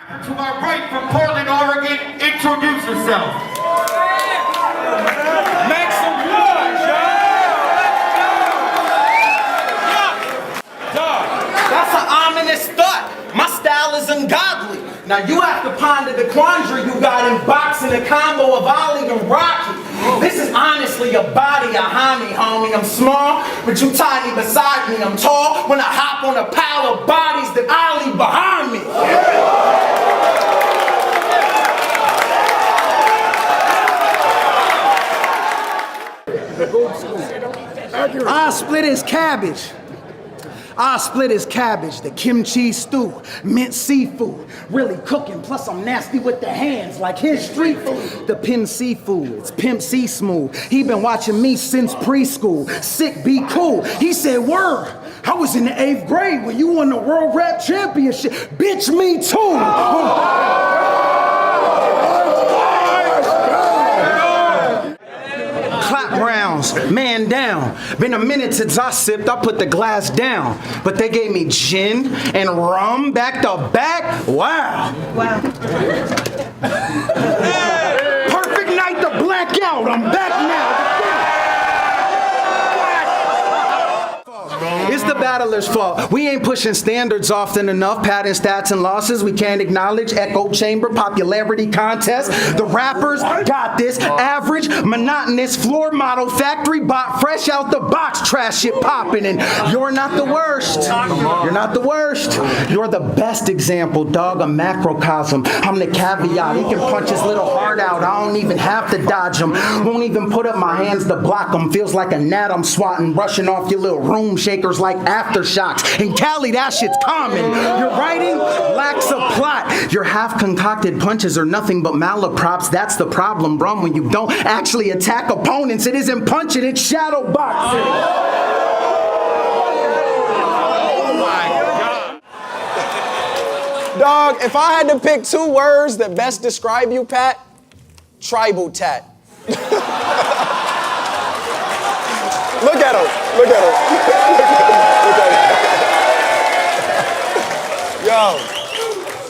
To my right from Portland, Oregon, introduce yourself. Make some noise, y'all! That's an ominous thought. My style is ungodly. Now you have to ponder the quandary you got in boxing the combo of Ali and Rocky. This is honestly a body, a homie. I'm small, but you tiny beside me. I'm tall when I hop on a pile of bodies that Ali behind me. I split his cabbage. I split his cabbage, the kimchi stew, mint seafood, really cooking, plus I'm nasty with the hands like his street food. The pin seafood, it's Pimp C Smooth. He been watching me since preschool. Sick, be cool. He said, word, I was in the 8th grade when you won the World Rap Championship. Bitch, me too. Clap rounds, man down. Been a minute since I sipped, I put the glass down. But they gave me gin and rum back to back. Wow. Perfect night to black out. I'm back now. It's the battler's fault. We ain't pushing standards often enough. Padding stats and losses. We can't acknowledge echo chamber popularity contest. The rappers got this. Average, monotonous, floor model, factory bot, fresh out the box, trash shit popping. And you're not the worst. You're not the worst. You're the best example, dog. A macrocosm. I'm the caveat. He can punch his little heart out. I don't even have to dodge him. Won't even put up my hands to block him. Feels like a gnat I'm swatting, rushing off your little room shakers like aftershocks. In Cali, that shit's common. Your writing lacks a plot. Your half-concocted punches are nothing but malaprops. That's the problem, brum. When you don't actually attack opponents, it isn't punching, it's shadow boxing. Oh my God. Dog, if I had to pick 2 words that best describe you, Pat, tribal tat. Look at him. Look at him. Look at him. Yo.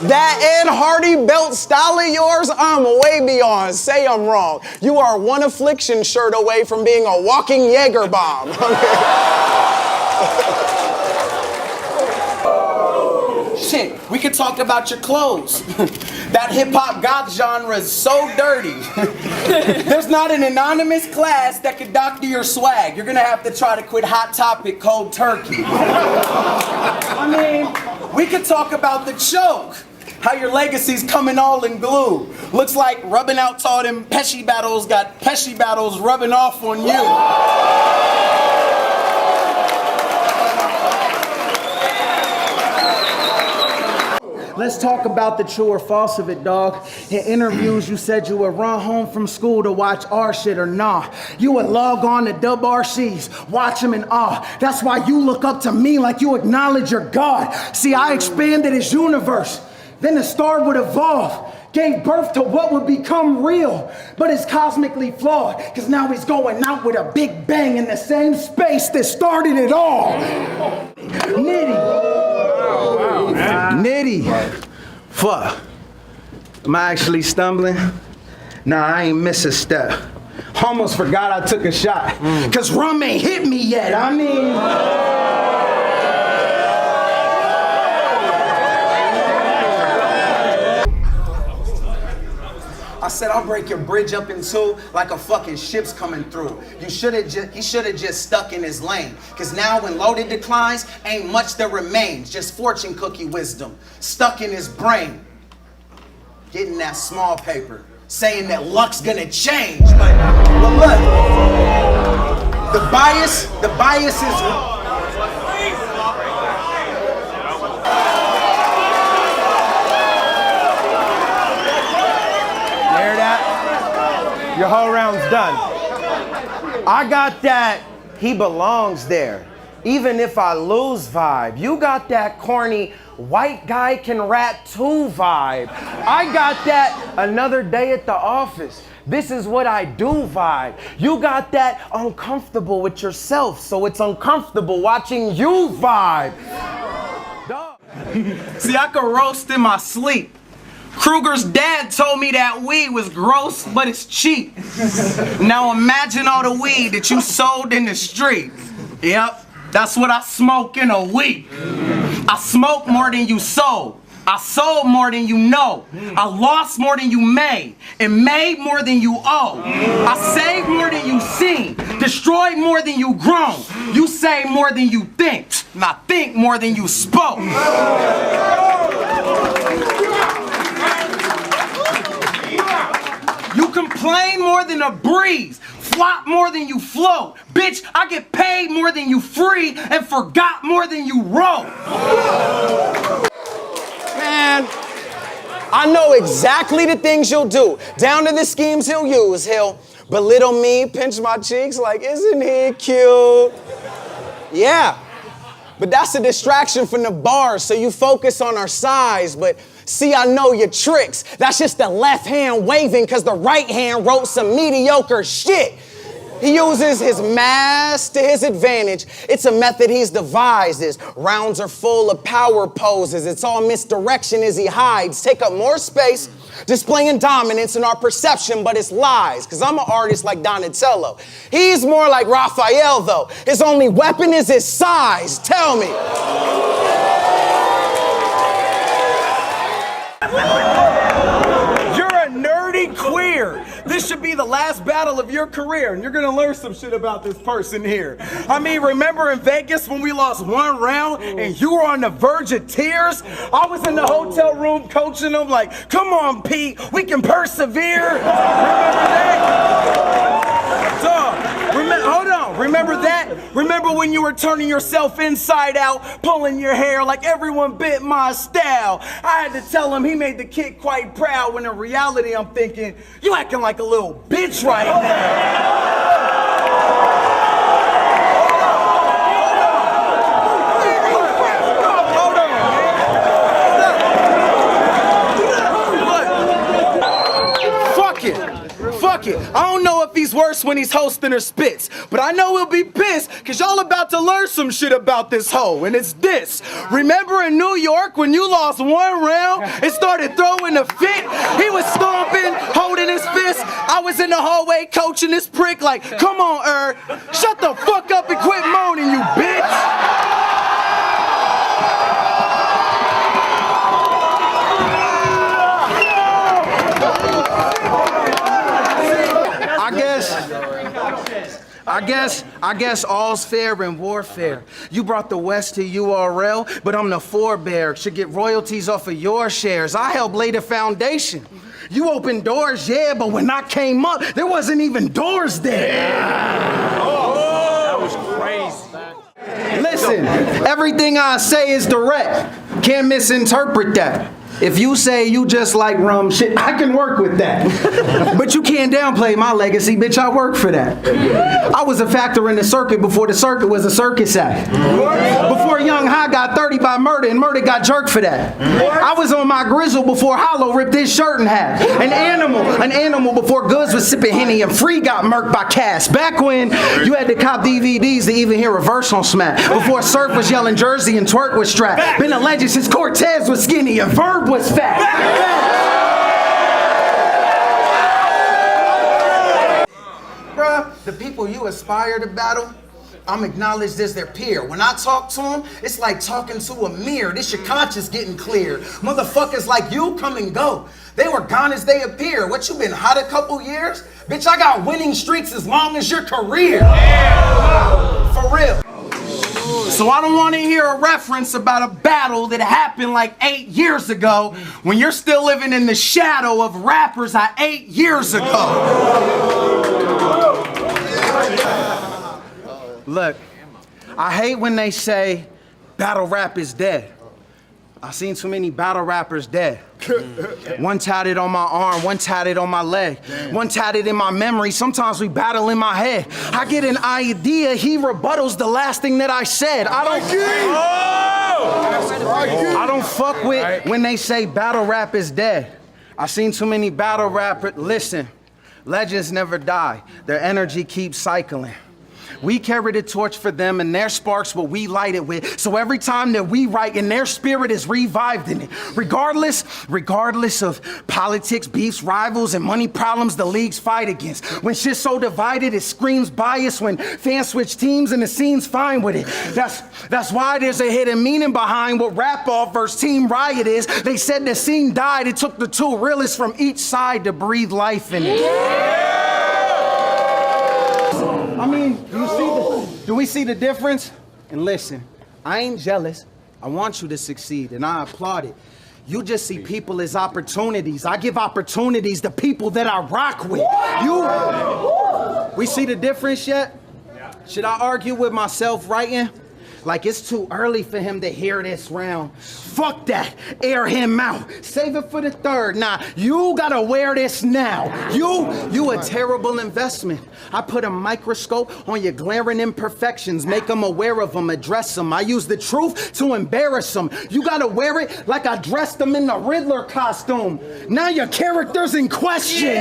That Ed Hardy belt style of yours, I'm way beyond. Say I'm wrong. You are one affliction shirt away from being a walking Jaeger bomb. Shit, we could talk about your clothes. That hip-hop goth genre is so dirty. There's not an anonymous class that could doctor your swag. You're gonna have to try to quit Hot Topic cold turkey. I mean, we could talk about the choke. How your legacy's coming all in glue. Looks like rubbing out all them Pesci battles got Pesci battles rubbing off on you. Let's talk about the true or false of it, dog. In interviews, you said you would run home from school to watch our shit or nah. You would log on to WRCs, watch them in awe. That's why you look up to me like you acknowledge your God. See, I expanded his universe. Then the star would evolve. Gave birth to what would become real, but it's cosmically flawed, because now he's going out with a big bang in the same space that started it all. Nitty. Nitty. Fuck. Am I actually stumbling? Nah, I ain't miss a step. Almost forgot I took a shot, because rum ain't hit me yet. I mean... I said I'll break your bridge up in two like a fucking ship's coming through. He should have just stuck in his lane. Cause now when loaded declines, ain't much that remains. Just fortune cookie wisdom stuck in his brain. Getting that small paper, saying that luck's gonna change. But look, the bias is... Your whole round's done. I got that he belongs there, even if I lose vibe. You got that corny white guy can rap too vibe. I got that another day at the office. This is what I do vibe. You got that uncomfortable with yourself, so it's uncomfortable watching you vibe. Dog. See, I could roast in my sleep. Kruger's dad told me that weed was gross, but it's cheap. Now imagine all the weed that you sold in the street. Yep, that's what I smoke in a week. I smoke more than you sold. I sold more than you know. I lost more than you made. And made more than you owe. I saved more than you seen. Destroyed more than you grown. You say more than you think. And I think more than you spoke. You complain more than a breeze. Flop more than you float. Bitch, I get paid more than you free and forgot more than you wrote. Man, I know exactly the things you'll do. Down to the schemes he'll use. He'll belittle me, pinch my cheeks like, isn't he cute? Yeah, but that's a distraction from the bars, so you focus on our size, but see, I know your tricks. That's just the left hand waving because the right hand wrote some mediocre shit. He uses his mass to his advantage. It's a method he's devised. His rounds are full of power poses. It's all misdirection as he hides. Take up more space, displaying dominance in our perception, but it's lies. Because I'm an artist like Donatello. He's more like Raphael, though. His only weapon is his size. Tell me. You're a nerdy queer. This should be the last battle of your career, and you're gonna learn some shit about this person here. I mean, remember in Vegas when we lost one round and you were on the verge of tears? I was in the hotel room coaching them like, come on, Pete, we can persevere. Remember that? Hold on, remember that? Remember when you were turning yourself inside out, pulling your hair like everyone bit my style? I had to tell him he made the kid quite proud, when in reality I'm thinking, you acting like a little bitch right now. Fuck it. I don't know if he's worse when he's hosting or spits, but I know he'll be pissed because y'all about to learn some shit about this hoe, and it's this. Remember in New York when you lost one round and started throwing a fit? He was stomping, holding his fist. I was in the hallway coaching this prick like, come on, shut the fuck up and quit moaning, you bitch. I guess all's fair in warfare. You brought the West to URL, but I'm the forebear. Should get royalties off of your shares. I helped lay the foundation. You opened doors, yeah, but when I came up, there wasn't even doors there. That was crazy. Listen, everything I say is direct. Can't misinterpret that. If you say you just like rum shit, I can work with that. But you can't downplay my legacy, bitch, I work for that. I was a factor in the circuit before the circuit was a circus act. Before Young High got 30 by murder and murder got jerked for that. I was on my grizzle before Hollow ripped his shirt in half. An animal before Goods was sipping Henny and Free got murked by Cass. Back when you had to cop DVDs to even hear Reverse on Smack. Before Surf was yelling Jersey and Twerk was strapped. Been a legend since Cortez was skinny and Verb was fat. Bruh, the people you aspire to battle, I'm acknowledged as their peer. When I talk to them, it's like talking to a mirror. This your conscience getting clear. Motherfuckers like you come and go. They were gone as they appear. What, you been hot a couple years? Bitch, I got winning streaks as long as your career. Yeah. For real. So I don't want to hear a reference about a battle that happened like 8 years ago when you're still living in the shadow of rappers 8 years ago. Look, I hate when they say battle rap is dead. I've seen too many battle rappers dead. One tatted on my arm, one tatted on my leg, one tatted in my memory. Sometimes we battle in my head. I get an idea, he rebuttals the last thing that I said. I don't fuck with when they say battle rap is dead. I've seen too many battle rappers. Listen, legends never die. Their energy keeps cycling. We carry the torch for them, and their sparks what we light it with. So every time that we write, and their spirit is revived in it. Regardless of politics, beefs, rivals, and money problems the leagues fight against. When shit's so divided, it screams bias. When fans switch teams and the scene's fine with it. That's why there's a hidden meaning behind what Rap Off versus Team Riot is. They said the scene died. It took the two realists from each side to breathe life in it. I mean, do we see the difference? And listen, I ain't jealous. I want you to succeed, and I applaud it. You just see people as opportunities. I give opportunities to people that I rock with. We see the difference yet? Should I argue with myself writing? Like it's too early for him to hear this round. Fuck that, air him out. Save it for the third. Nah, you gotta wear this now. You a terrible investment. I put a microscope on your glaring imperfections, make them aware of them, address them. I use the truth to embarrass them. You gotta wear it like I dressed them in the Riddler costume. Now your character's in question.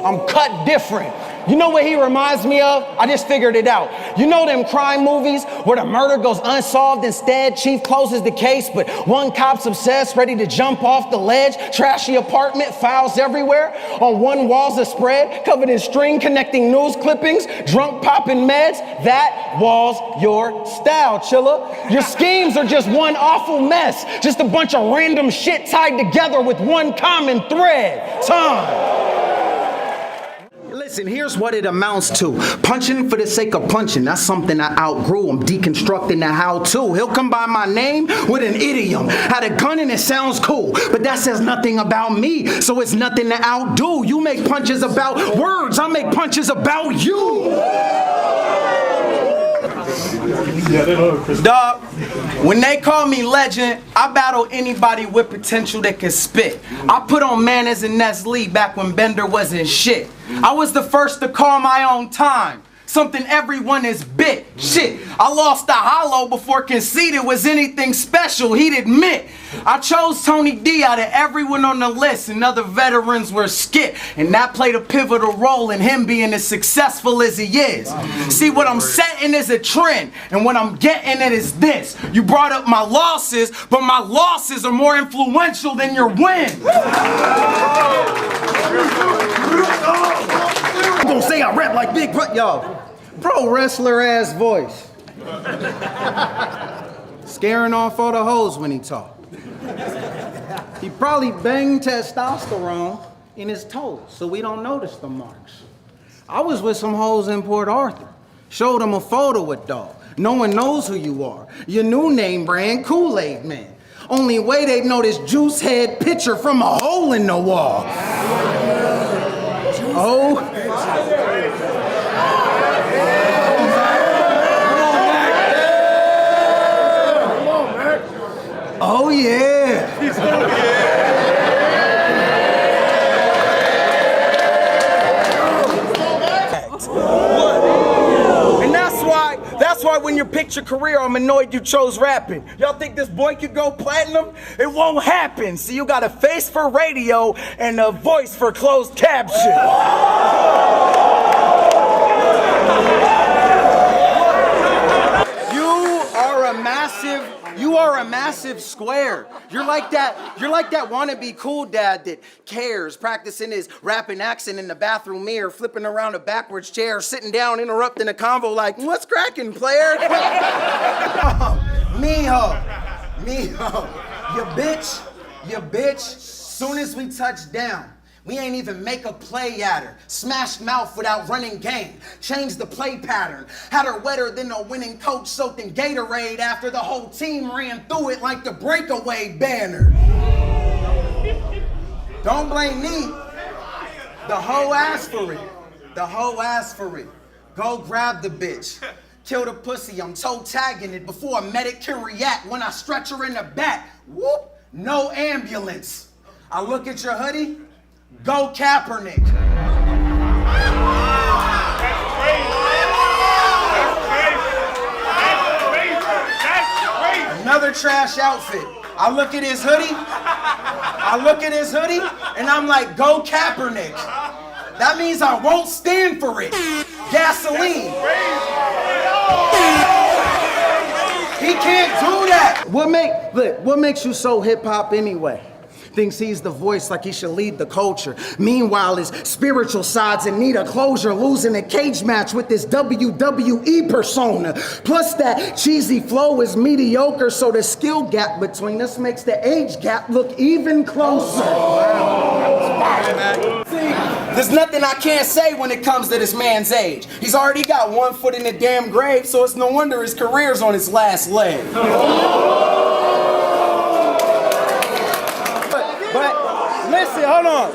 I'm cut different. You know what he reminds me of? I just figured it out. You know them crime movies where the murder goes unsolved instead? Chief closes the case, but one cop's obsessed, ready to jump off the ledge. Trashy apartment, files everywhere. On one wall's a spread, covered in string connecting news clippings. Drunk popping meds. That wall's your style, chiller. Your schemes are just one awful mess. Just a bunch of random shit tied together with one common thread. Time. Listen, here's what it amounts to. Punching for the sake of punching. That's something I outgrew. I'm deconstructing the how-to. He'll come by my name with an idiom. Had a gun and it sounds cool, but that says nothing about me, so it's nothing to outdo. You make punches about words. I make punches about you. Dog, when they call me legend, I battle anybody with potential that can spit. I put on Manners and Nestle back when Bender wasn't shit. I was the first to call my own time. Something everyone is bit. Shit, I lost the hollow before conceited was anything special, he'd admit. I chose Tony D out of everyone on the list, and other veterans were skit. And that played a pivotal role in him being as successful as he is. See, what I'm setting is a trend, and what I'm getting at is this. You brought up my losses, but my losses are more influential than your wins. I'm gonna say I rap like Big Bro. Yo, pro wrestler ass voice. Scaring off all the hoes when he talk. He probably banged testosterone in his toes, so we don't notice the marks. I was with some hoes in Port Arthur. Showed them a photo with dog. No one knows who you are. Your new name brand, Kool-Aid Man. Only way they'd know this juice head picture from a hole in the wall. Oh. Oh yeah. And that's why when you picked your career, I'm annoyed you chose rapping. Y'all think this boy could go platinum? It won't happen. See, you got a face for radio and a voice for closed caption. You are a massive square. You're like that wannabe cool dad that cares, practicing his rapping accent in the bathroom mirror, flipping around a backwards chair, sitting down, interrupting a convo like, what's cracking, player? Mijo, you bitch, soon as we touch down, we ain't even make a play at her. Smashed mouth without running game. Changed the play pattern. Had her wetter than a winning coach soaked in Gatorade after the whole team ran through it like the breakaway banner. Don't blame me. The hoe asked for it. Go grab the bitch. Kill the pussy, I'm toe tagging it before a medic can react. When I stretch her in the back, whoop, no ambulance. I look at your hoodie, go Kaepernick. Another trash outfit. I look at his hoodie, And I'm like, go Kaepernick. That means I won't stand for it. Gasoline. He can't do that. What makes you so hip hop anyway? Thinks he's the voice like he should lead the culture. Meanwhile, his spiritual side's in need of closure, losing a cage match with this WWE persona. Plus that cheesy flow is mediocre, so the skill gap between us makes the age gap look even closer. See, there's nothing I can't say when it comes to this man's age. He's already got 1 foot in the damn grave, so it's no wonder his career's on his last leg. Listen, hold on.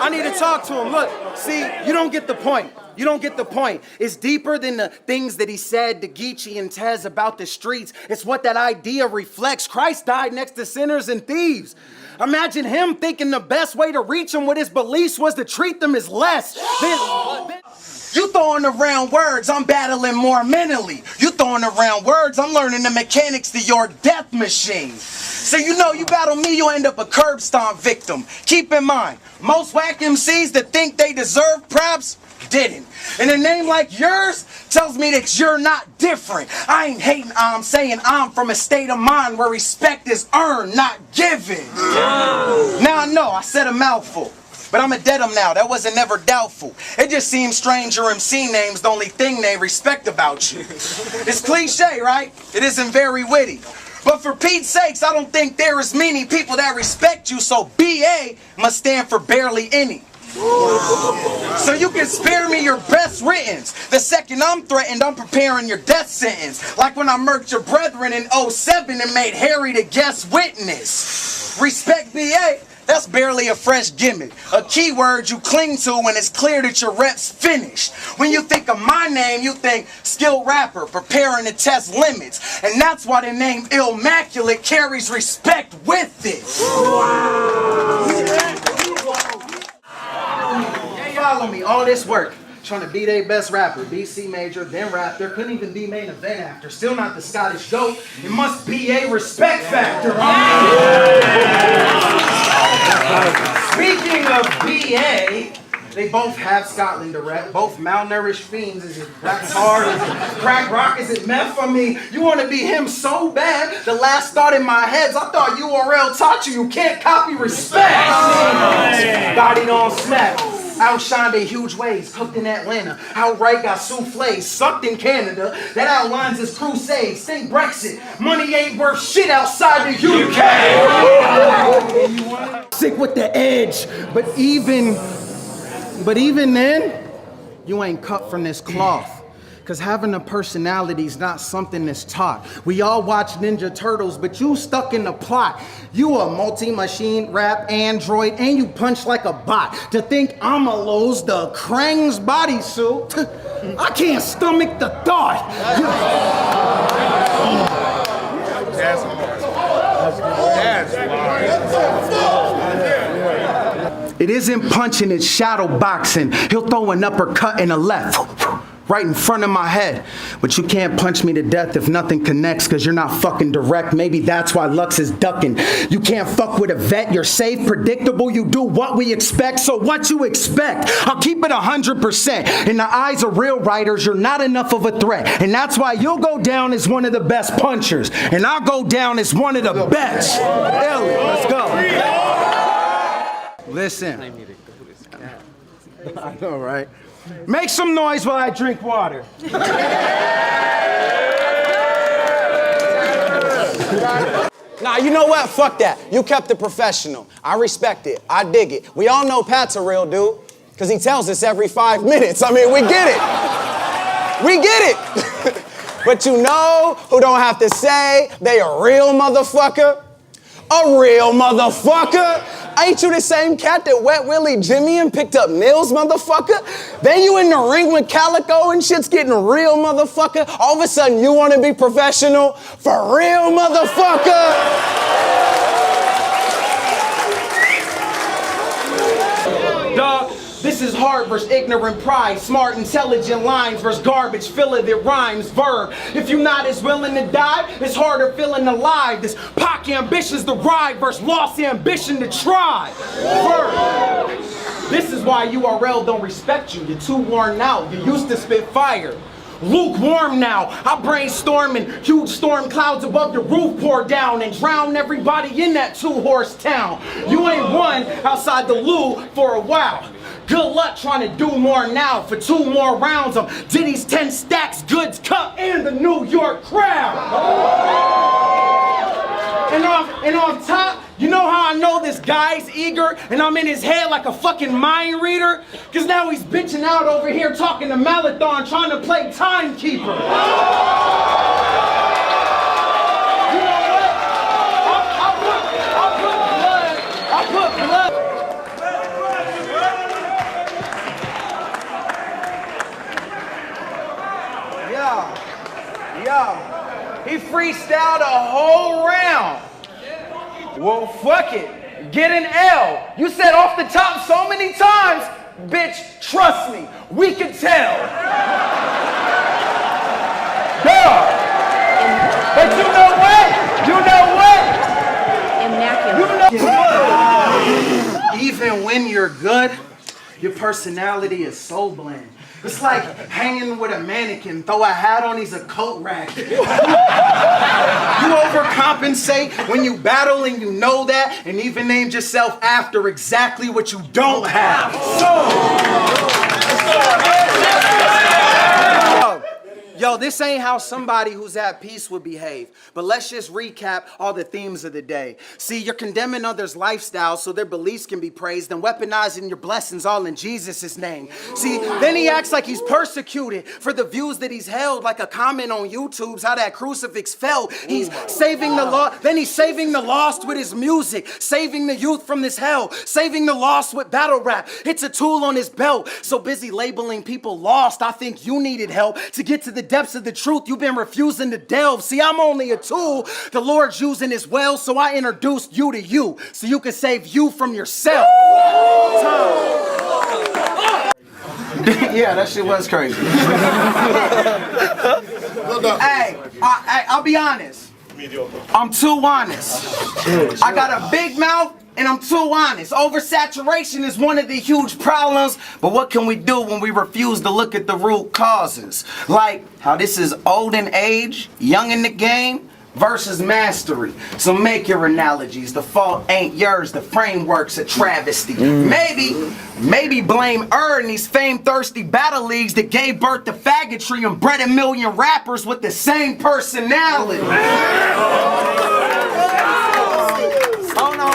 I need to talk to him. Look, see, you don't get the point. You don't get the point. It's deeper than the things that he said to Geechee and Tez about the streets. It's what that idea reflects. Christ died next to sinners and thieves. Imagine him thinking the best way to reach them with his beliefs was to treat them as less. You throwing around words, I'm battling more mentally. You throwing around words, I'm learning the mechanics to your death machine. So you know, you battle me, you'll end up a curb stomp victim. Keep in mind, most whack MCs that think they deserve props didn't. And a name like yours tells me that you're not different. I ain't hating, I'm saying I'm from a state of mind where respect is earned, not given. Now I know, I said a mouthful. But I'm a dead 'em now, that wasn't never doubtful. It just seems strange your MC name's the only thing they respect about you. It's cliche, right? It isn't very witty. But for Pete's sakes, I don't think there is many people that respect you, so BA must stand for barely any. So you can spare me your best writtens. The second I'm threatened, I'm preparing your death sentence. Like when I murked your brethren in 07 and made Harry the guest witness. Respect BA? That's barely a fresh gimmick. A keyword you cling to when it's clear that your rep's finished. When you think of my name, you think skilled rapper, preparing to test limits. And that's why the name Illmaculate carries respect with it. Follow me, all this work. Trying to be their best rapper, BC major, then rap. There couldn't even be main event after. Still not the Scottish GOAT. It must be a respect factor. Speaking of BA, they both have Scotland to rep. Both malnourished fiends. Is it rap hard? Is it crack rock? Is it meth? I mean, you want to be him so bad. The last thought in my head is I thought URL taught you can't copy respect. Got it on snap. Outshined in huge ways, cooked in Atlanta. Outright got soufflés, sucked in Canada. That outlines his crusades. Think Brexit. Money ain't worth shit outside the UK. Sick with the edge. But even then, you ain't cut from this cloth. Cause having a personality is not something that's taught. We all watch Ninja Turtles, but you stuck in the plot. You a multi-machine rap android and you punch like a bot. To think I'ma lose the Krang's bodysuit, I can't stomach the thought. It isn't punching, it's shadow boxing. He'll throw an uppercut and a left. Right in front of my head. But you can't punch me to death if nothing connects, cause you're not fucking direct. Maybe that's why Lux is ducking. You can't fuck with a vet, you're safe, predictable, you do what we expect, so what you expect? I'll keep it 100%. In the eyes of real writers, you're not enough of a threat. And that's why you'll go down as one of the best punchers. And I'll go down as one of the best. Ellie, let's go. Listen. I know, right? Make some noise while I drink water. Nah, you know what? Fuck that. You kept it professional. I respect it. I dig it. We all know Pat's a real dude, because he tells us every 5 minutes. I mean, we get it. We get it. But you know who don't have to say they a real motherfucker? A real motherfucker. Ain't you the same cat that Wet Willie Jimmy and picked up Mills, motherfucker? Then you in the ring with Calico and shit's getting real, motherfucker. All of a sudden you want to be professional? For real, motherfucker. Dog, This is hard versus ignorant pride. Smart, intelligent lines versus garbage. Fill it, it rhymes. Verb. If you're not as willing to die, it's harder feeling alive. This POC ambition's the ride versus lost ambition to try. Verb. This is why URL don't respect you. You're too worn out. You used to spit fire. Lukewarm now. I brainstorm and huge storm clouds above the roof pour down and drown everybody in that 2-horse town. You ain't won outside the loo for a while. Good luck trying to do more now. For 2 more rounds of Diddy's 10 stacks, goods cut, and the New York crowd. And off top, you know how I know this guy's eager and I'm in his head like a fucking mind reader? Cause now he's bitching out over here talking to Marathon trying to play timekeeper. You know what? I'll put blood. Yo, he freestyled a whole round. Well, fuck it. Get an L. You said off the top so many times, bitch, trust me, we can tell. Duh. But you know what? Immaculate. Even when you're good, your personality is so bland. It's like hanging with a mannequin, throw a hat on, he's a coat rack. You overcompensate when you battle and you know that, and even named yourself after exactly what you don't have. Yo, this ain't how somebody who's at peace would behave. But let's just recap all the themes of the day. See, you're condemning others' lifestyles so their beliefs can be praised and weaponizing your blessings all in Jesus' name. See, then he acts like he's persecuted for the views that he's held, like a comment on YouTube's how that crucifix fell. He's saving the lost, then he's saving the lost with his music, saving the youth from this hell, saving the lost with battle rap. It's a tool on his belt. So busy labeling people lost, I think you needed help to get to the depths of the truth you've been refusing to delve. See, I'm only a tool the Lord's using as well, so I introduced you to you so you can save you from yourself. Yeah, that shit was crazy. Hey, I'll be honest. I'm too honest. I got a big mouth and I'm too honest. Oversaturation is one of the huge problems, but what can we do when we refuse to look at the root causes? Like how this is old in age, young in the game, versus mastery. So make your analogies. The fault ain't yours, the framework's a travesty. Maybe blame in these fame-thirsty battle leagues that gave birth to faggotry and bred a million rappers with the same personality. Oh no.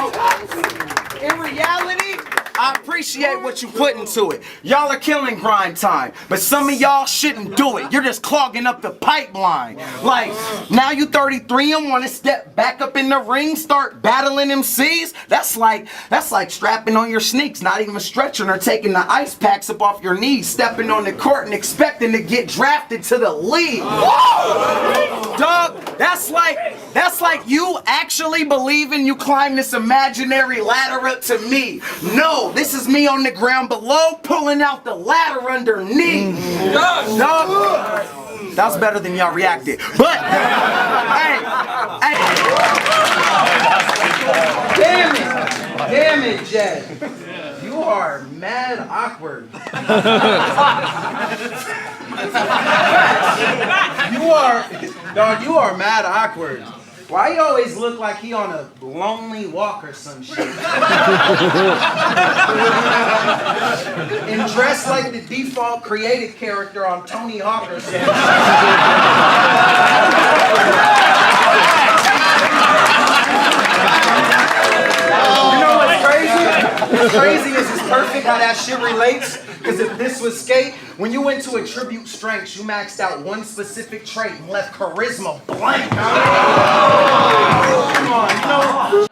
In reality, I appreciate what you put into it. Y'all are killing grind time, but some of y'all shouldn't do it. You're just clogging up the pipeline. Like, now you 33 and want to step back up in the ring, start battling MCs? That's like strapping on your sneaks, not even stretching or taking the ice packs up off your knees, stepping on the court and expecting to get drafted to the league. Whoa! Dog, that's like you actually believing you climb this imaginary ladder up to me. No, this is me on the ground below pulling out the ladder underneath. Dog, that's better than y'all reacted. But, hey. Damn it, Jed. You are mad awkward. You are mad awkward. Why you always look like he on a lonely walk or some shit? And dressed like the default created character on Tony Hawk or something. You know what's crazy? What's crazy is it's perfect how that shit relates. Because if this was skate, when you went to attribute strengths, you maxed out one specific trait and left charisma blank. Come on, you know.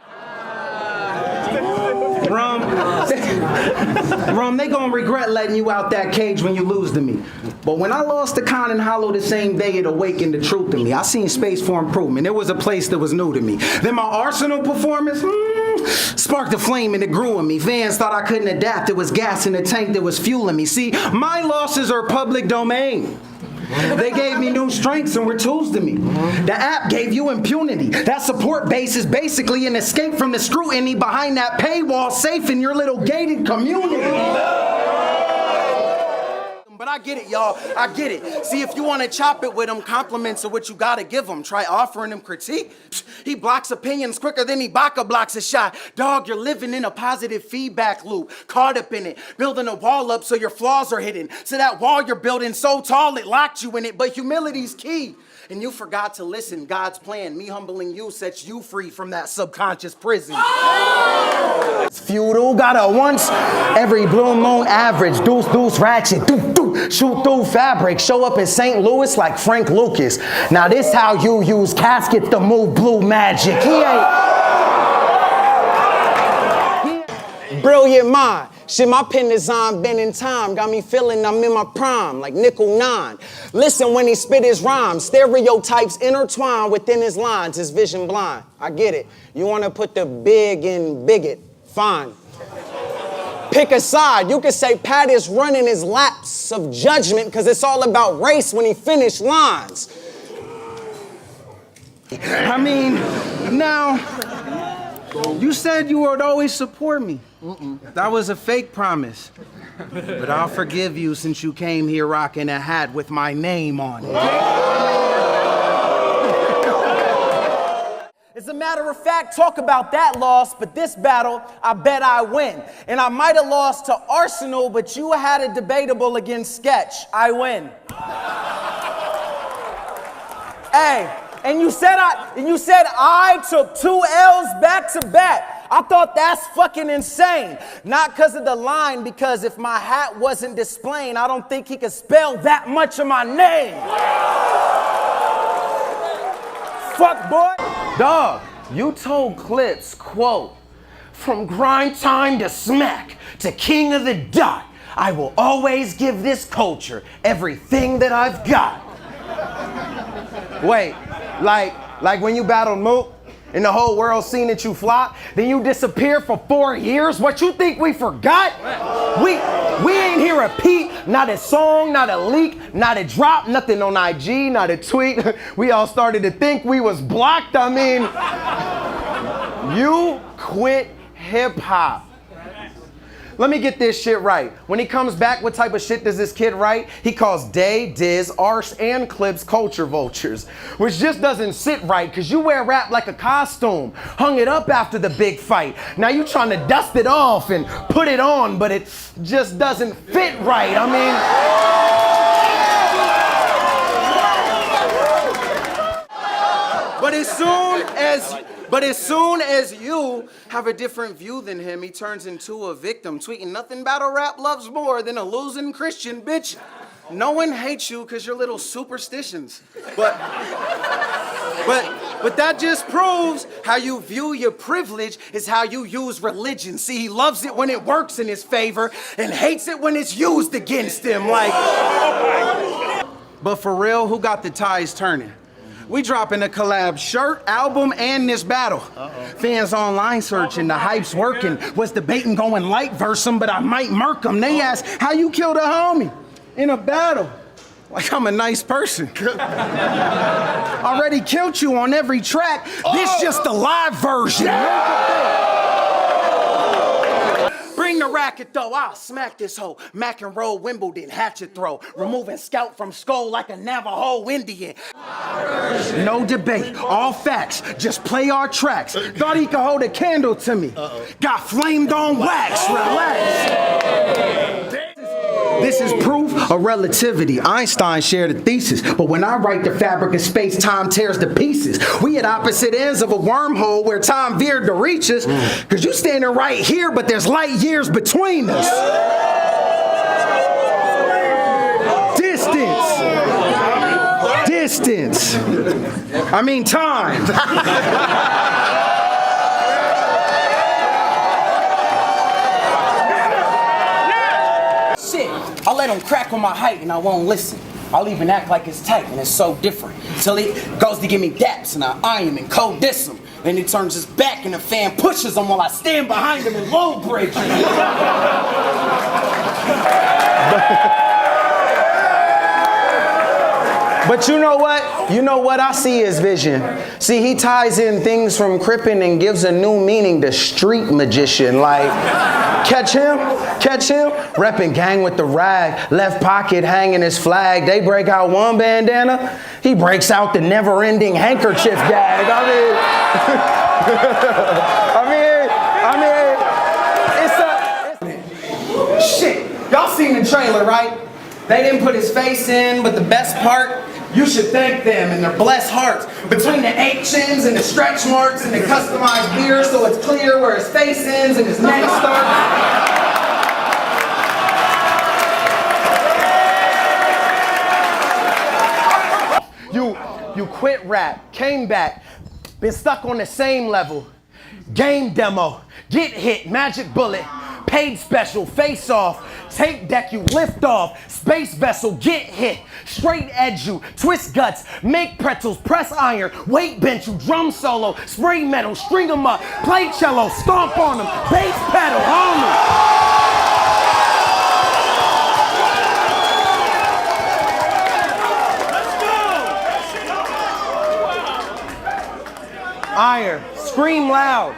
Rum, they gonna regret letting you out that cage when you lose to me. But when I lost to Con and Hollow the same day, it awakened the truth in me. I seen space for improvement. There was a place that was new to me. Then my Arsenal performance, truth sparked a flame and it grew in me. Fans thought I couldn't adapt. It was gas in the tank that was fueling me. See, my losses are public domain. They gave me new strengths and were tools to me. The app gave you impunity. That support base is basically an escape from the scrutiny behind that paywall, safe in your little gated community. But I get it, y'all. I get it. See, if you want to chop it with him, compliments are what you gotta give him. Try offering him critique. He blocks opinions quicker than Ibaka blocks a shot. Dog, you're living in a positive feedback loop. Caught up in it. Building a wall up so your flaws are hidden. So that wall you're building so tall it locked you in it. But humility's key. And you forgot to listen. God's plan, me humbling you, sets you free from that subconscious prison. It's feudal, got a once every blue moon average. Deuce, deuce, ratchet, doof, doof, shoot through fabric. Show up in St. Louis like Frank Lucas. Now this how you use caskets to move blue magic. He ain't Brilliant mind. Shit, my pen design been in time. Got me feeling I'm in my prime, like Nickel 9. Listen when he spit his rhymes. Stereotypes intertwine within his lines. His vision blind. I get it. You want to put the big in bigot. Fine. Pick a side. You could say Pat is running his laps of judgment because it's all about race when he finished lines. I mean, now, you said you would always support me. That was a fake promise. But I'll forgive you since you came here rocking a hat with my name on it. As a matter of fact, talk about that loss, but this battle, I bet I win. And I might have lost to Arsenal, but you had a debatable against Sketch. I win. Hey, and you said I took 2 L's back to back. I thought that's fucking insane. Not because of the line, because if my hat wasn't displaying, I don't think he could spell that much of my name. Fuck, boy. Dog, you told Clips, quote, from grind time to smack to king of the dot, I will always give this culture everything that I've got. Wait, like when you battled Mook and the whole world seen that you flop, then you disappear for 4 years? What you think we forgot? We ain't hear a peep, not a song, not a leak, not a drop, nothing on IG, not a tweet. We all started to think we was blocked. I mean, you quit hip hop. Let me get this shit right. When he comes back, what type of shit does this kid write? He calls Day, Diz, Arse, and Clips culture vultures, which just doesn't sit right because you wear rap like a costume. Hung it up after the big fight. Now you trying to dust it off and put it on, but it just doesn't fit right. I mean, but as soon as you have a different view than him, he turns into a victim, tweeting nothing battle rap loves more than a losing Christian, bitch. No one hates you because you're little superstitions. But that just proves how you view your privilege is how you use religion. See, he loves it when it works in his favor and hates it when it's used against him. But for real, who got the ties turning? We dropping a collab shirt, album, and this battle. Fans online searching, the hype's working. Was debating going light verse him, but I might murk him. They ask, how you killed a homie in a battle? Like I'm a nice person. Already killed you on every track. This just the live version. Bring the racket though, I'll smack this hoe. Mac and roll Wimbledon, hatchet throw. Removing scout from skull like a Navajo Indian. No debate, all facts, just play our tracks. Thought he could hold a candle to me. Got flamed on wax, relax. This is proof of relativity. Einstein shared a thesis, but when I write the fabric of space, time tears to pieces. We at opposite ends of a wormhole where time veered to reach us. Cause you standing right here, but there's light years between us. Distance. I mean time. I'll let him crack on my height and I won't listen. I'll even act like it's tight and it's so different. Till he goes to give me daps and I eye him and co-diss him. Then he turns his back and the fan pushes him while I stand behind him and low break him. But you know what? You know what? I see his vision. See, he ties in things from Crippin' and gives a new meaning to street magician. Like, catch him, reppin' gang with the rag, left pocket hanging his flag. They break out one bandana, he breaks out the never-ending handkerchief gag. Shit, y'all seen the trailer, right? They didn't put his face in, but the best part, you should thank them and their blessed hearts. Between the 8 chins and the stretch marks and the customized beard so it's clear where his face ends and his neck starts. You quit rap, came back, been stuck on the same level. Game demo, get hit, magic bullet, paid special, face off, tape deck you, lift off, space vessel, get hit, straight edge you, twist guts, make pretzels, press iron, weight bench you, drum solo, spray metal, string 'em up, play cello, stomp on them, bass pedal, homie. Iron, scream loud,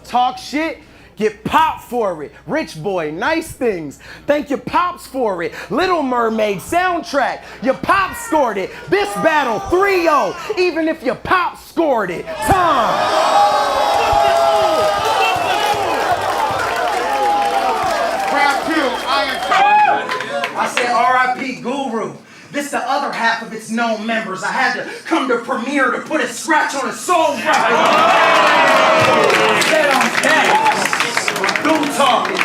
talk shit, get popped for it. Rich boy, nice things, thank your pops for it. Little Mermaid soundtrack, your pop scored it. This battle 3-0, even if your pop scored it. Time. I said R.I.P. Guru. This the other half of its known members. I had to come to Premiere to put a scratch on a soul right. Do talking.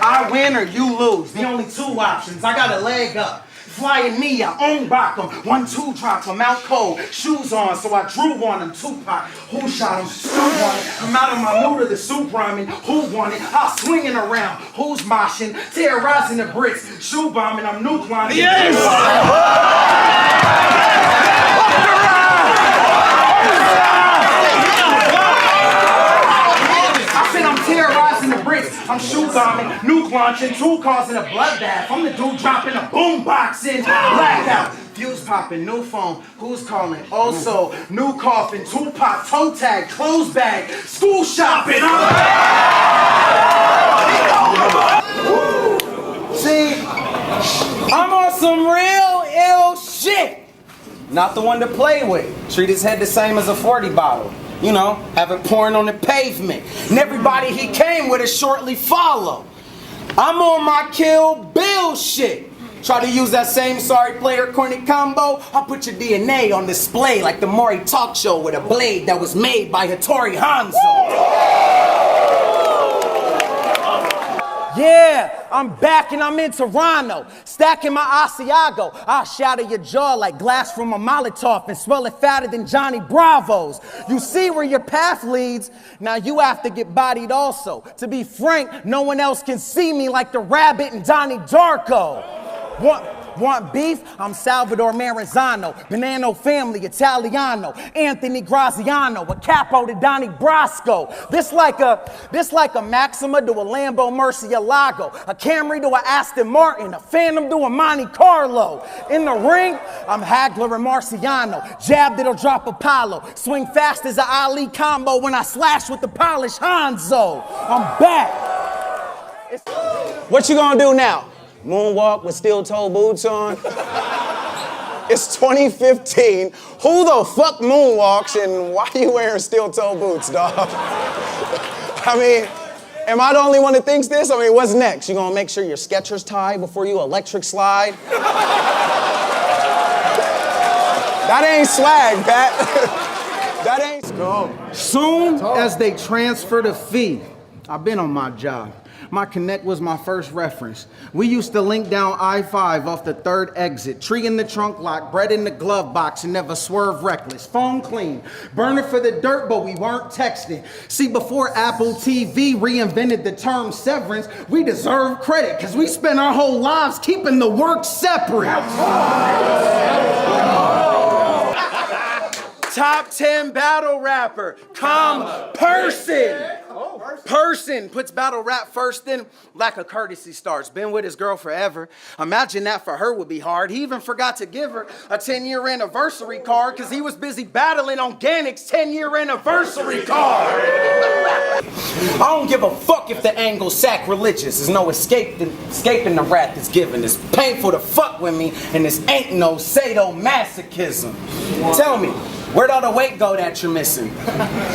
I win or you lose. The only 2 options. I got a leg up. Flying me, I own Bacham. 1-2 drops, I'm out cold. Shoes on, so I drew on him. Tupac, who shot him? Stu on it. I'm out of my mood of the soup rhyming. Who won it? I'm swinging around. Who's moshing? Terrorizing the bricks. Shoe bombing, I'm nuke lining. Yes! I said I'm terrorizing the bricks. I'm shoe bombing, nuke launching, 2 causing a bloodbath. I'm the dude dropping a boom box in blackout. Fuse popping, new phone, who's calling? Also, new coffin, Tupac, toe tag, clothes bag, school shopping. See, I'm on some real ill shit. Not the one to play with. Treat his head the same as a 40 bottle. You know, have it pouring on the pavement. And everybody he came with is shortly follow. I'm on my Kill Bill shit. Try to use that same sorry player corny combo, I'll put your DNA on display like the Maury talk show with a blade that was made by Hattori Hanzo. Yeah, I'm back and I'm in Toronto, stacking my Asiago. I'll shatter your jaw like glass from a Molotov and swell it fatter than Johnny Bravo's. You see where your path leads, now you have to get bodied also. To be frank, no one else can see me like the Rabbit and Donnie Darko. Want beef? I'm Salvador Maranzano, Bonanno family, Italiano, Anthony Graziano, a capo to Donnie Brasco. This like a Maxima to a Lambo Murcielago, a Camry to a Aston Martin, a Phantom to a Monte Carlo. In the ring, I'm Hagler and Marciano, jab that'll drop Apollo, swing fast as an Ali combo when I slash with the polished Hanzo. I'm back. What you gonna do now? Moonwalk with steel-toe boots on? It's 2015. Who the fuck moonwalks and why are you wearing steel-toe boots, dog? I mean, am I the only one that thinks this? I mean, what's next? You gonna make sure your Skechers tie before you electric slide? That ain't swag, Pat. That ain't... Soon as they transfer the fee, I've been on my job. My Connect was my first reference. We used to link down I-5 off the 3rd exit. Tree in the trunk lock, bread in the glove box, and never swerve reckless. Phone clean, burner for the dirt, but we weren't texting. See, before Apple TV reinvented the term severance, we deserve credit, because we spent our whole lives keeping the work separate. Top 10 battle rapper. Come person. Person puts battle rap first, then lack of courtesy starts. Been with his girl forever. Imagine that for her would be hard. He even forgot to give her a 10-year anniversary card because he was busy battling on Gannick's 10-year anniversary card. I don't give a fuck if the angle's sacrilegious. There's no escaping the wrath that's given. It's painful to fuck with me, and this ain't no sadomasochism. Tell me, where'd all the weight go that you're missing?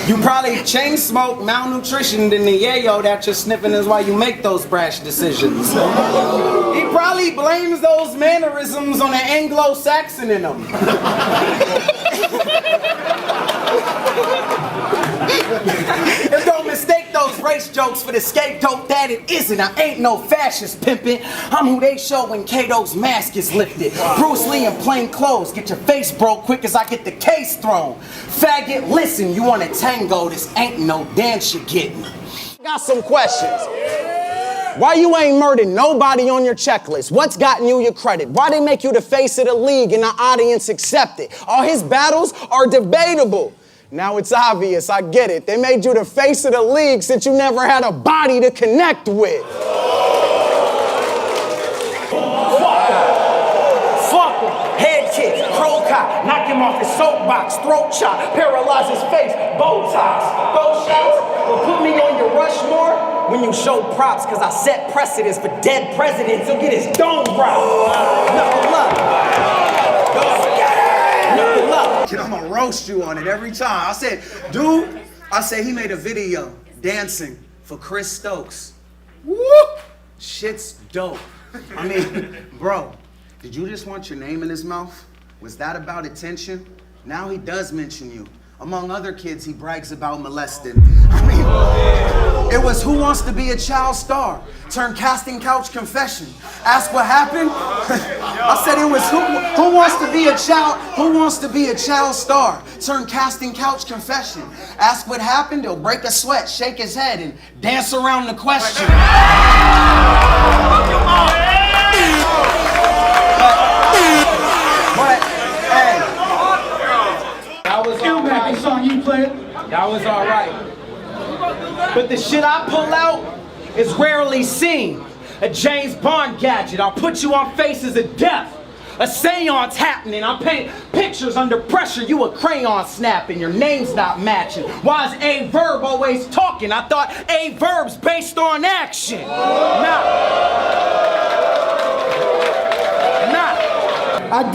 You probably chain smoke, malnutrition, then the yayo that you're sniffing is why you make those brash decisions. He probably blames those mannerisms on the Anglo-Saxon in him. And don't mistake those race jokes for the scapegoat that it isn't. I ain't no fascist pimpin'. I'm who they show when Kato's mask is lifted. Bruce Lee in plain clothes. Get your face broke quick as I get the case thrown. Faggot, listen, you want a tango, this ain't no dance you're getting. Got some questions. Why you ain't murdered nobody on your checklist? What's gotten you your credit? Why they make you the face of the league and the audience accept it? All his battles are debatable. Now it's obvious, I get it. They made you the face of the league since you never had a body to connect with. Fuck him. Head kick, crow cop, knock him off his soapbox, throat chop, paralyze his face, Botox. Those shots will put me on your Rushmore when you show props, cause I set precedents for dead presidents. He'll get his dome rocked. Knuckle up. Knuckle up. I'm gonna roast you on it every time. I said, dude, he made a video dancing for Chris Stokes. Woo! Shit's dope. I mean, bro, did you just want your name in his mouth? Was that about attention? Now he does mention you. Among other kids he brags about molesting. I mean, it was Who Wants to Be a Child Star turned casting couch confession. Ask what happened? I said it was who wants to be a child star turned casting couch confession. Ask what happened, he'll break a sweat, shake his head, and dance around the question. But hey, that was Illmac, the song you played. That was all right. But the shit I pull out is rarely seen. A James Bond gadget, I'll put you on Faces of Death. A seance happening, I'll paint pictures under pressure. You a crayon snapping, your name's not matching. Why is a verb always talking? I thought a verb's based on action. I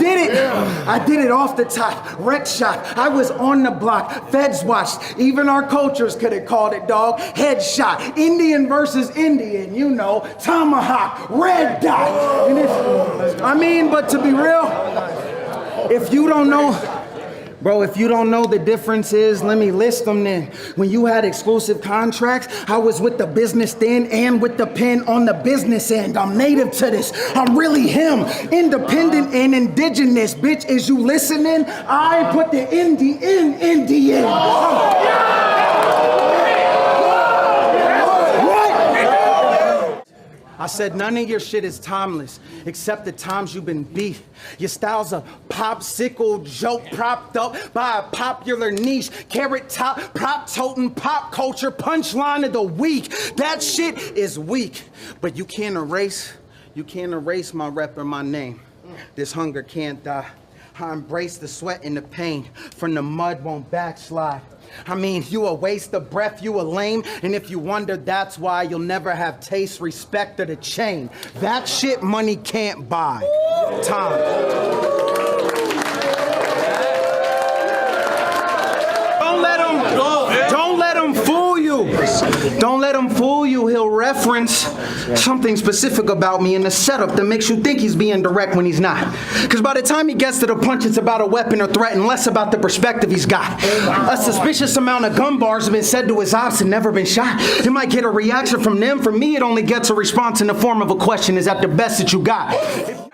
did it off the top, wreck shot. I was on the block, feds watched. Even our cultures could have called it, dog. Headshot, Indian versus Indian, you know. Tomahawk, red dot. But to be real, if you don't know, bro, if you don't know the differences, let me list them then. When you had exclusive contracts, I was with the business then and with the pen on the business end. I'm native to this. I'm really him. Independent and indigenous. Bitch, is you listening? I put the indie in Indian. I said none of your shit is timeless, except the times you've been beat. Your style's a popsicle joke propped up by a popular niche. Carrot top, prop toting, pop culture, punchline of the week. That shit is weak, but you can't erase my rep or my name. This hunger can't die. I embrace the sweat and the pain. From the mud won't backslide. I mean, you a waste of breath, you a lame, and if you wonder, that's why you'll never have taste, respect, or the chain. That shit money can't buy. Time. Don't let him fool you. Don't let him fool you. He'll reference something specific about me in the setup that makes you think he's being direct when he's not. Because by the time he gets to the punch, it's about a weapon or threat and less about the perspective he's got. A suspicious amount of gun bars have been said to his ops and never been shot. It might get a reaction from them. For me, it only gets a response in the form of a question. Is that the best that you got?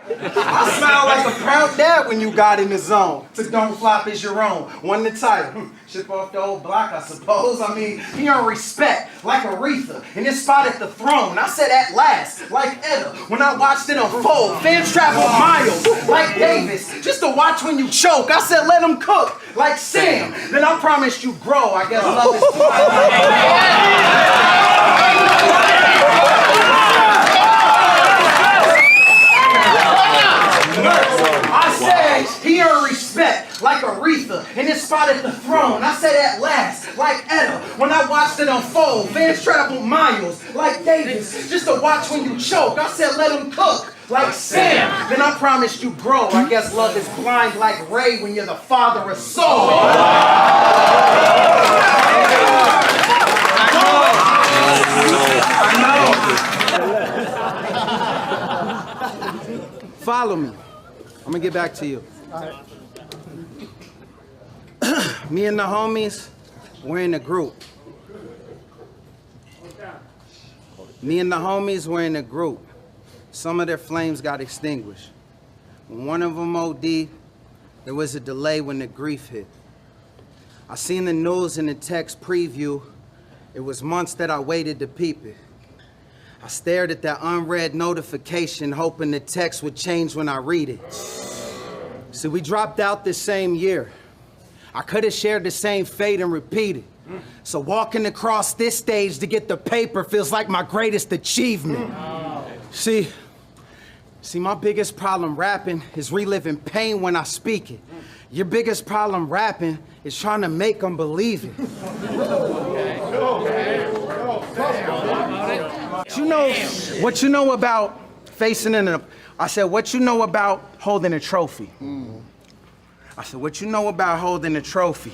I smile like a proud dad when you got in the zone. So don't flop is your own. Won the title. Ship off the old block, I suppose. I mean, he earned respect like Aretha in this spot at the throne. I said at last, like Etta, when I watched it unfold. Fans traveled miles like Davis just to watch when you choke. I said let him cook. like Sam. Then I promise you grow. I guess love is I said he earned respect like Aretha in his spot at the throne. I said at last, like Etta, when I watched it unfold. Fans traveled miles like Davis just to watch when you choke. I said let him cook like Sam. Then I promised you grow. I guess love is blind like Ray when you're the father of soul. I know. Follow me. I'm gonna get back to you. Me and the homies, we're in a group. Me and the homies were in a group. Some of their flames got extinguished. When one of them OD'd, there was a delay when the grief hit. I seen the news in the text preview. It was months that I waited to peep it. I stared at that unread notification, hoping the text would change when I read it. See, we dropped out this same year. I could have shared the same fate and repeated. So walking across this stage to get the paper feels like my greatest achievement. See, my biggest problem rapping is reliving pain when I speak it. Your biggest problem rapping is trying to make them believe it. What you know about facing in a, I said, what you know about holding a trophy? I said, what you know about holding a trophy?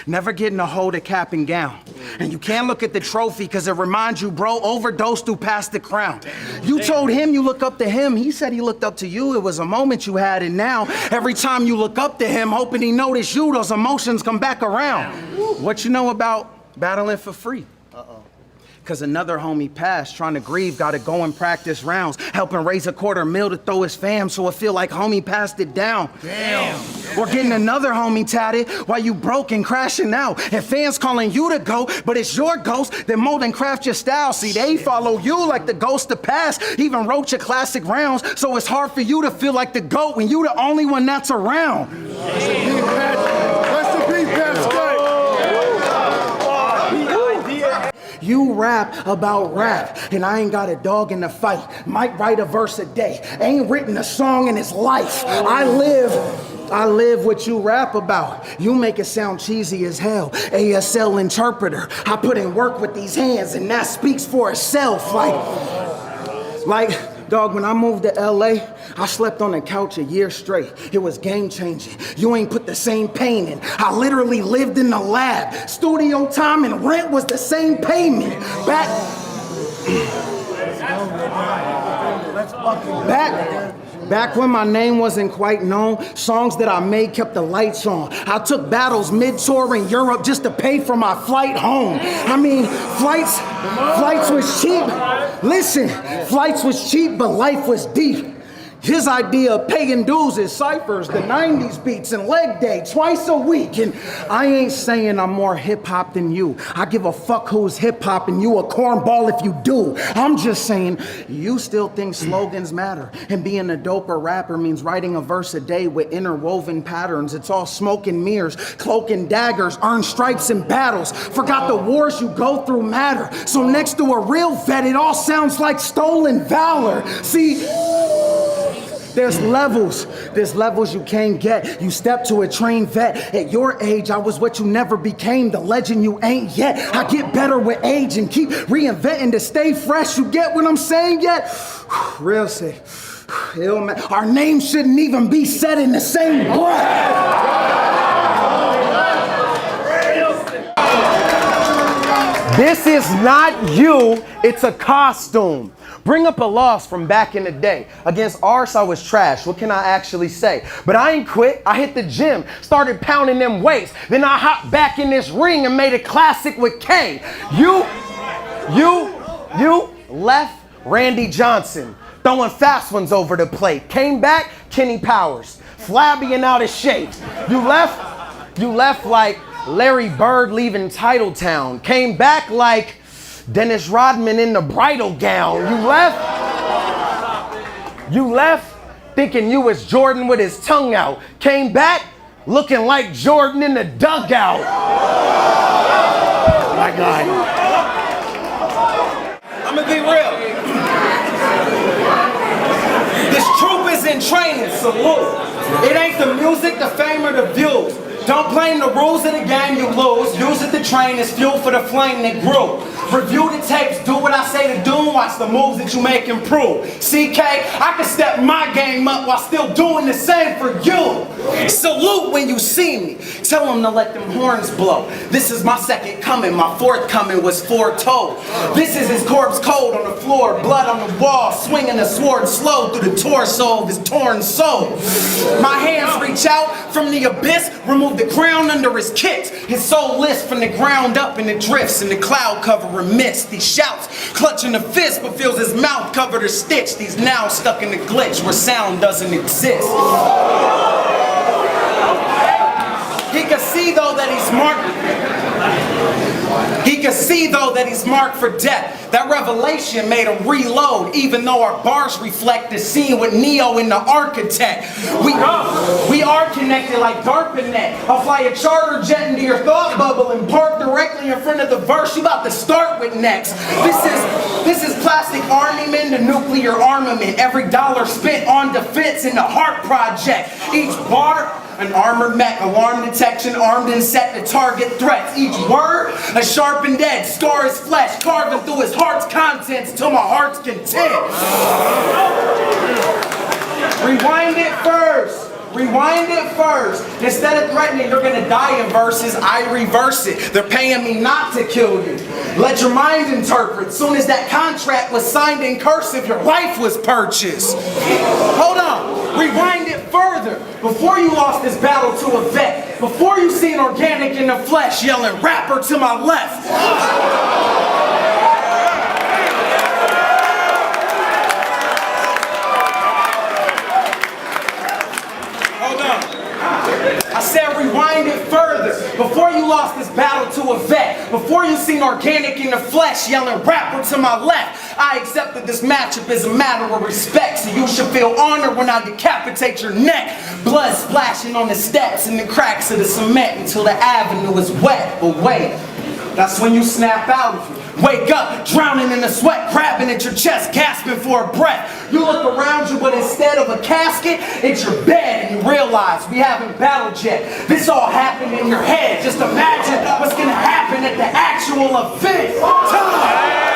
Never getting to hold a cap and gown. And you can't look at the trophy because it reminds you, bro, overdosed who passed the crown. You told him you look up to him. He said he looked up to you. It was a moment you had, and now every time you look up to him, hoping he noticed you, those emotions come back around. What you know about battling for free? Cause another homie passed, trying to grieve, gotta go and practice rounds, helping raise $250,000 to throw his fam so it feel like homie passed it down. Damn. Or getting another homie tatted while you broke and crashing out. And fans calling you to go, but it's your ghost that mold and craft your style. See, they follow you like the ghost of past, even wrote your classic rounds, so it's hard for you to feel like the GOAT when you the only one that's around. Rest in peace, Pat. You rap about rap, and I ain't got a dog in the fight. Might write a verse a day, ain't written a song in his life. I live what you rap about. You make it sound cheesy as hell. ASL interpreter. I put in work with these hands, and that speaks for itself. Like, dog, when I moved to LA, I slept on the couch a year straight. It was game changing. You ain't put the same pain in. I literally lived in the lab. Studio time and rent was the same payment. Back when my name wasn't quite known, songs that I made kept the lights on. I took battles mid-tour in Europe just to pay for my flight home. I mean, flights was cheap. Listen, flights was cheap, but life was deep. His idea of paying dues is ciphers, the 90s beats, and leg day twice a week. And I ain't saying I'm more hip-hop than you. I give a fuck who's hip-hop and you a cornball if you do. I'm just saying, you still think slogans matter. And being a doper rapper means writing a verse a day with interwoven patterns. It's all smoke and mirrors, cloak and daggers, earn stripes and battles. Forgot the wars you go through matter. So next to a real vet, it all sounds like stolen valor. See, there's levels you can't get. You step to a trained vet. At your age, I was what you never became, the legend you ain't yet. I get better with age and keep reinventing to stay fresh. You get what I'm saying yet? Real sick. Illmac. Our names shouldn't even be said in the same breath. This is not you, it's a costume. Bring up a loss from back in the day. Against ours, I was trash. What can I actually say? But I ain't quit. I hit the gym, started pounding them weights. Then I hopped back in this ring and made a classic with K. You left Randy Johnson, throwing fast ones over the plate. Came back, Kenny Powers, flabby and out of shape. You left like Larry Bird leaving Titletown. Came back like Dennis Rodman in the bridal gown. You left thinking you was Jordan with his tongue out. Came back looking like Jordan in the dugout. My God. I'm gonna be real. This troop is in training, salute. It ain't the music, the fame, or the views. Don't blame the rules of the game you lose. Use it to train as fuel for the flame that grew. Review the tapes, do what I say to do, and watch the moves that you make improve. CK, I can step my game up while still doing the same for you. Salute when you see me. Tell them to let them horns blow. This is my second coming, my fourth coming was foretold. This is his corpse cold on the floor, blood on the wall, swinging a sword slow through the torso of his torn soul. My hands reach out from the abyss, remove the crown under his kicks. His soul lifts from the ground up and it drifts in the cloud cover of mist. He shouts, clutching a fist, but feels his mouth covered or stitched. He's now stuck in the glitch where sound doesn't exist. He can see though that he's marked. He can see though that he's marked for death. That revelation made him reload, even though our bars reflect the scene with Neo in The Architect. We are connected like DARPANET. I'll fly a charter jet into your thought bubble and park directly in front of the verse you about to start with next. This is plastic armament to nuclear armament. Every dollar spent on defense in the Heart Project. Each bar, an armored mech, alarm detection, armed and set to target threats. Each word, a sharpened edge, scar his flesh, carving through his heart's contents till my heart's content. Rewind it first. Rewind it first. Instead of threatening you're gonna die in verses, I reverse it. They're paying me not to kill you. Let your mind interpret. Soon as that contract was signed in cursive, your life was purchased. Hold on. Rewind it further. Before you lost this battle to a vet, before you seen organic in the flesh yelling rapper to my left. I said rewind it further. Before you lost this battle to a vet, before you seen organic in the flesh yelling rapper to my left, I accepted this matchup as a matter of respect, so you should feel honored when I decapitate your neck. Blood splashing on the steps and the cracks of the cement until the avenue is wet. But wait, that's when you snap out of it. Wake up, drowning in the sweat, grabbing at your chest, gasping for a breath. You look around you, but instead of a casket, it's your bed, and you realize we haven't battled yet. This all happened in your head. Just imagine what's gonna happen at the actual event. Time.